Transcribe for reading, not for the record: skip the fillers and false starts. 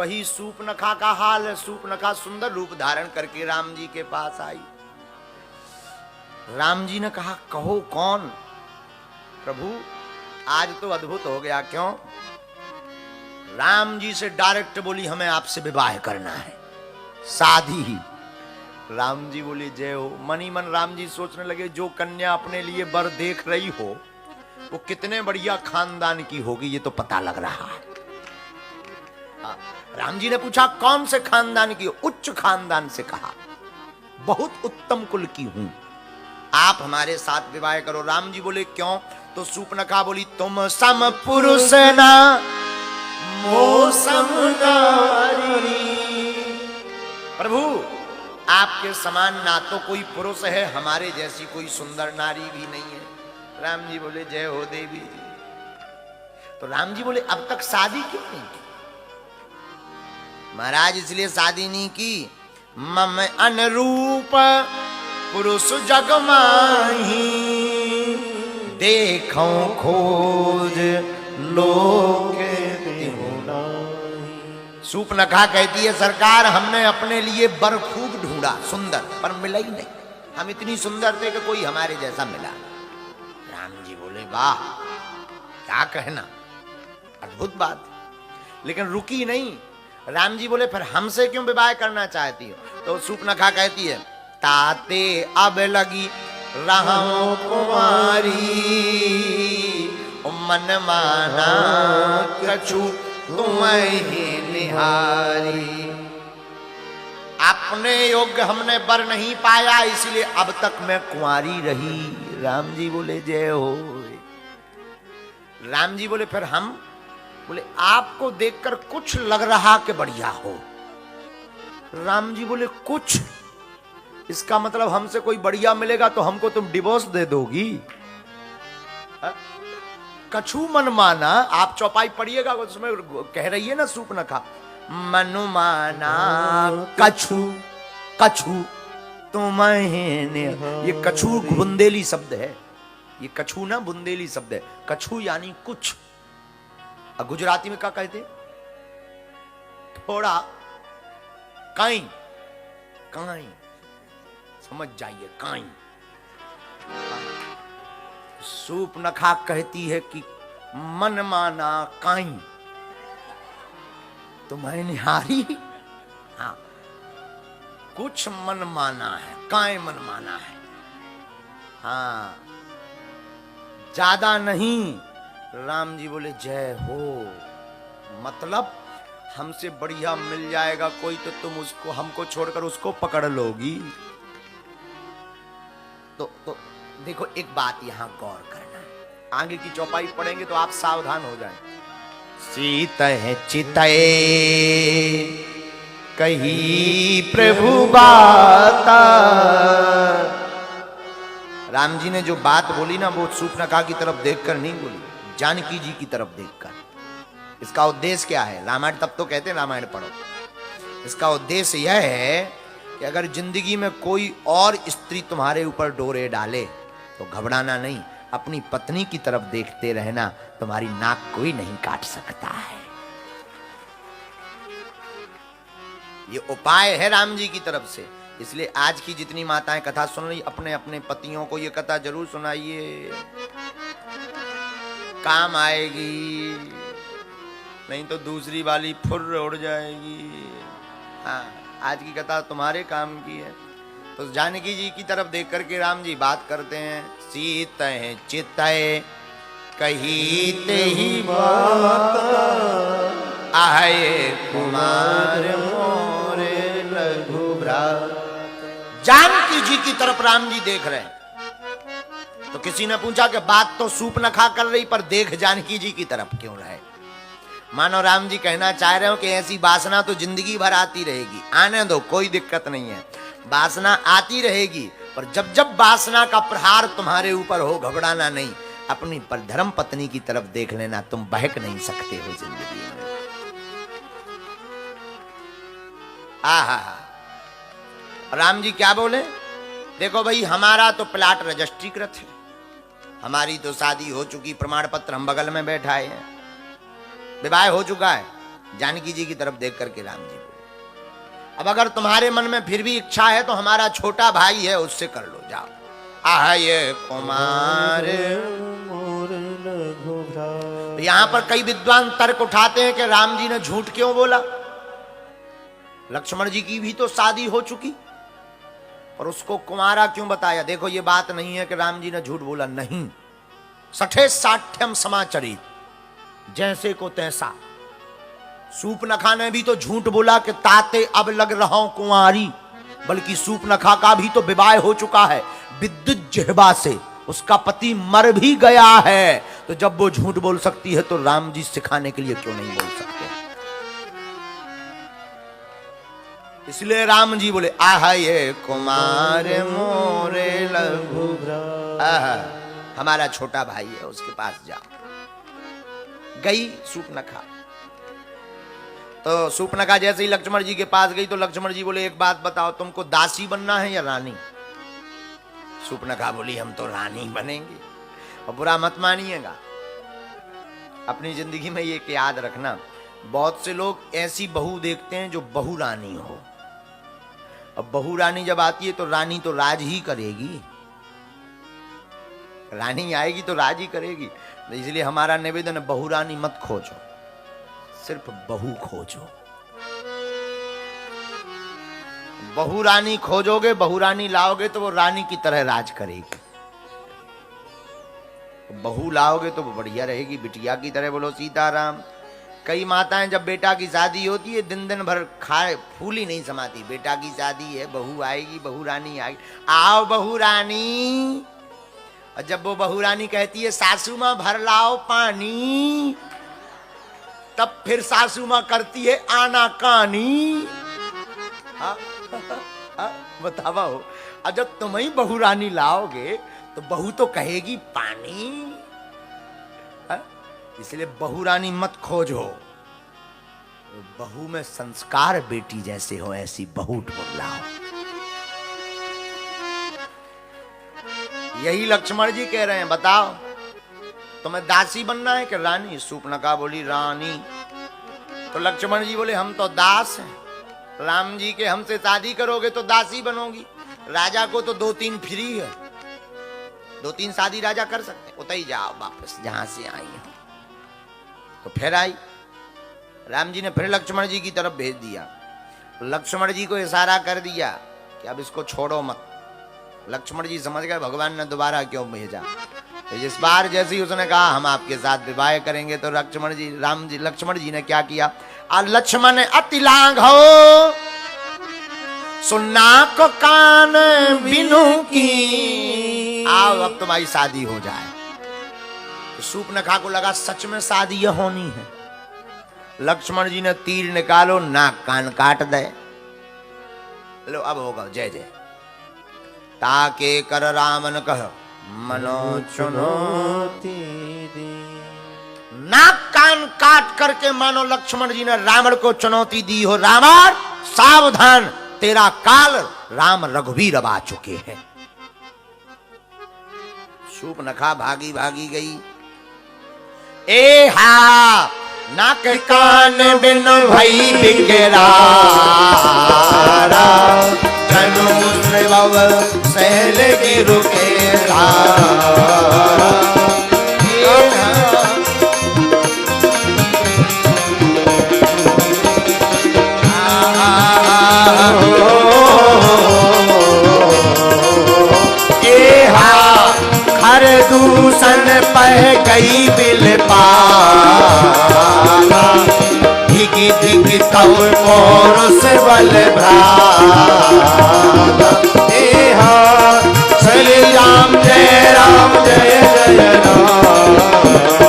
वही सूपनखा का हाल है। सूपनखा सुंदर रूप धारण करके राम जी के पास आई। राम जी ने कहा, कहो कौन? प्रभु आज तो अद्भुत हो गया। क्यों? राम जी से डायरेक्ट बोली, हमें आपसे विवाह करना है, शादी ही। राम जी बोले, जय हो। मनी मन राम जी सोचने लगे, जो कन्या अपने लिए वर देख रही हो वो कितने बढ़िया खानदान की होगी, ये तो पता लग रहा है। राम जी ने पूछा, कौन से खानदान की हो? उच्च खानदान से कहा, बहुत उत्तम कुल की हूं, आप हमारे साथ विवाह करो। राम जी बोले, क्यों? तो सूपनखा बोली, तुम सम पुरुष ना मो सम नारी। प्रभु आपके समान ना तो कोई पुरुष है, हमारे जैसी कोई सुंदर नारी भी नहीं है। राम जी बोले, जय हो देवी जी। तो राम जी बोले, अब तक शादी क्यों नहीं की? महाराज इसलिए शादी नहीं की, मम अनुरूप पुरुष जग माही, देखो खोज लोक तिहु नाही। सूपनखा कहती है, सरकार हमने अपने लिए वर खूब ढूंढा सुंदर, पर मिला ही नहीं। हम इतनी सुंदर थे कि कोई हमारे जैसा मिला। राम जी बोले, वाह क्या कहना, अद्भुत बात। लेकिन रुकी नहीं। राम जी बोले, फिर हमसे क्यों विवाह करना चाहती हो? तो सूपनखा कहती है, ताते अब लगी रहूं कुमारी, मन माना कछु तुम्हें निहारी। अपने योग्य हमने वर नहीं पाया, इसलिए अब तक मैं कुंवारी रही। राम जी बोले, जय हो। राम जी बोले, फिर हम? बोले, आपको देखकर कुछ लग रहा कि बढ़िया हो। राम जी बोले, कुछ? इसका मतलब हमसे कोई बढ़िया मिलेगा तो हमको तुम डिवोर्स दे दोगी? कछु मन माना, आप चौपाई पढ़िएगा उसमें कह रही है ना सूपनखा, मनु माना कछु, कछु तुम्हें। ये कछु बुंदेली शब्द है, ये कछु ना बुंदेली शब्द है। कछु यानी कुछ। अब गुजराती में क्या कहते? थोड़ा, काई, काई, समझ जाइए, काई। सूपनखा कहती है कि मन माना काई तुम्हें निहारी। हाँ, कुछ मन माना है, काई मन माना है। हाँ, ज्यादा नहीं। राम जी बोले, जय हो। मतलब हमसे बढ़िया मिल जाएगा कोई तो तुम उसको, हमको छोड़कर उसको पकड़ लोगी। तो देखो, एक बात यहां गौर करना है, आगे की चौपाई पढ़ेंगे तो आप सावधान हो जाएं। सीतय चितय कही प्रभु बाता। राम जी ने जो बात बोली ना, वो सूपनखा की तरफ देखकर नहीं बोली, जानकी जी की तरफ देखकर। इसका उद्देश्य क्या है? रामायण तब तो कहते हैं रामायण पढ़ो। इसका उद्देश्य यह है कि अगर जिंदगी में कोई और स्त्री तुम्हारे ऊपर डोरे डाले तो घबराना नहीं, अपनी पत्नी की तरफ देखते रहना, तुम्हारी नाक कोई नहीं काट सकता है। ये उपाय है राम जी की तरफ से। इसलिए आज की जितनी माताएं कथा सुन रही, अपने अपने पतियों को ये कथा जरूर सुनाइए, काम आएगी, नहीं तो दूसरी वाली फुर्र उड़ जाएगी। हाँ, आज की कथा तुम्हारे काम की है। तो जानकी जी की तरफ देख करके राम जी बात करते हैं। सीतय चितय कही ते ही बात, आए कुमार मोरे लघु भ्रात। जानकी जी की तरफ राम जी देख रहे हैं। तो किसी ने पूछा कि बात तो सूपनखा कर रही, पर देख जानकी जी की तरफ क्यों रहे? मानो राम जी कहना चाह रहे हो कि ऐसी वासना तो जिंदगी भर आती रहेगी, आने दो, कोई दिक्कत नहीं है, वासना आती रहेगी, पर जब जब वासना का प्रहार तुम्हारे ऊपर हो, घबराना नहीं, अपनी धर्म पत्नी की तरफ देख लेना, तुम बहक नहीं सकते हो जिंदगी में। आहा, राम जी क्या बोले? देखो भाई, हमारा तो प्लाट रजिस्ट्रीकृत है, हमारी तो शादी हो चुकी, प्रमाण पत्र हम बगल में बैठाए हैं, विवाह हो चुका है। जानकी जी की तरफ देख करके राम जी बोले, अब अगर तुम्हारे मन में फिर भी इच्छा है तो हमारा छोटा भाई है उससे कर लो, जाओ। आये कुमार यहां पर कई विद्वान तर्क उठाते हैं कि राम जी ने झूठ क्यों बोला, लक्ष्मण जी की भी तो शादी हो चुकी और उसको कुमारा क्यों बताया। देखो ये बात नहीं है कि राम जी ने झूठ बोला, नहीं, सठे साठ्यम समाचरित, जैसे को तैसा। सूपनखा ने भी तो झूठ बोला कि ताते अब लग रहा हूं कुंवारी, बल्कि सूपनखा का भी तो विवाह हो चुका है विद्युत जिह्वा से, उसका पति मर भी गया है। तो जब वो झूठ बोल सकती है तो राम जी सिखाने के लिए क्यों नहीं बोल सकते। इसलिए राम जी बोले, आह ये कुमार मोरे लघु, हमारा छोटा भाई है उसके पास जाओ। गई सूपनखा, तो सूपनखा जैसे ही लक्ष्मण जी के पास गई तो लक्ष्मण जी बोले, एक बात बताओ, तुमको दासी बनना है या रानी। सूपनखा बोली, हम तो रानी बनेंगे। और बुरा मत मानिएगा, अपनी जिंदगी में ये याद रखना, बहुत से लोग ऐसी बहू देखते हैं जो बहू रानी हो। अब बहू रानी जब आती है तो रानी तो राज ही करेगी, रानी आएगी तो राज ही करेगी। इसलिए हमारा निवेदन है, बहू रानी मत खोजो, सिर्फ बहू खोजो। बहू रानी खोजोगे, बहू रानी लाओगे तो वो रानी की तरह राज करेगी। बहू लाओगे तो वो बढ़िया रहेगी, बिटिया की तरह। बोलो सीताराम। कई माताएं जब बेटा की शादी होती है दिन दिन भर खाए फूल ही नहीं समाती, बेटा की शादी है, बहू आएगी, बहू रानी आएगी, आओ बहू रानी। और जब वो बहू रानी कहती है सासू मां भर लाओ पानी, तब फिर सासू मां करती है आना कानी। बतावा हो, और जब तुम ही बहू रानी लाओगे तो बहू तो कहेगी पानी। इसलिए बहू रानी मत खोजो, बहू में संस्कार बेटी जैसे हो ऐसी बहू ढूंढ लाओ। यही लक्ष्मण जी कह रहे हैं, बताओ तुम्हें दासी बनना है कि रानी। सूपनखा बोली रानी। तो लक्ष्मण जी बोले, हम तो दास हैं, राम जी के हमसे शादी करोगे तो दासी बनोगी। राजा को तो 2-3 फ्री है, 2-3 शादी राजा कर सकते, उतर ही जाओ वापस जहां से आई हो। तो फिर आई, राम जी ने फिर लक्ष्मण जी की तरफ भेज दिया। लक्ष्मण जी को इशारा कर दिया कि अब इसको छोड़ो मत। लक्ष्मण जी समझ गए भगवान ने दोबारा क्यों भेजा। तो इस बार जैसे ही उसने कहा हम आपके साथ विवाह करेंगे, तो लक्ष्मण जी ने क्या किया, लक्ष्मण अति लांघ हो सुनना को कान बिनु की, आओ अब तुम्हारी शादी हो जाए। तो सूपनखा को लगा सच में शादी यह होनी है। लक्ष्मण जी ने तीर निकालो, नाक कान काट दे। लो अब होगा जय जय। ताके कर रामन कह मनो चुनौती दी। नाक कान काट करके मानो लक्ष्मण जी ने रावण को चुनौती दी हो, रावण सावधान, तेरा काल राम रघुवीर अब आ चुके हैं। सूपनखा भागी भागी गई। ए हा नाक कान बिन भई बिगड़ा, जनु श्रीवव सहल की रुकेरा। हर दूषण पह गई बिल पाला, धिगी धिगी तब पौरुष बल भ्राता। श्री राम जय जय राम।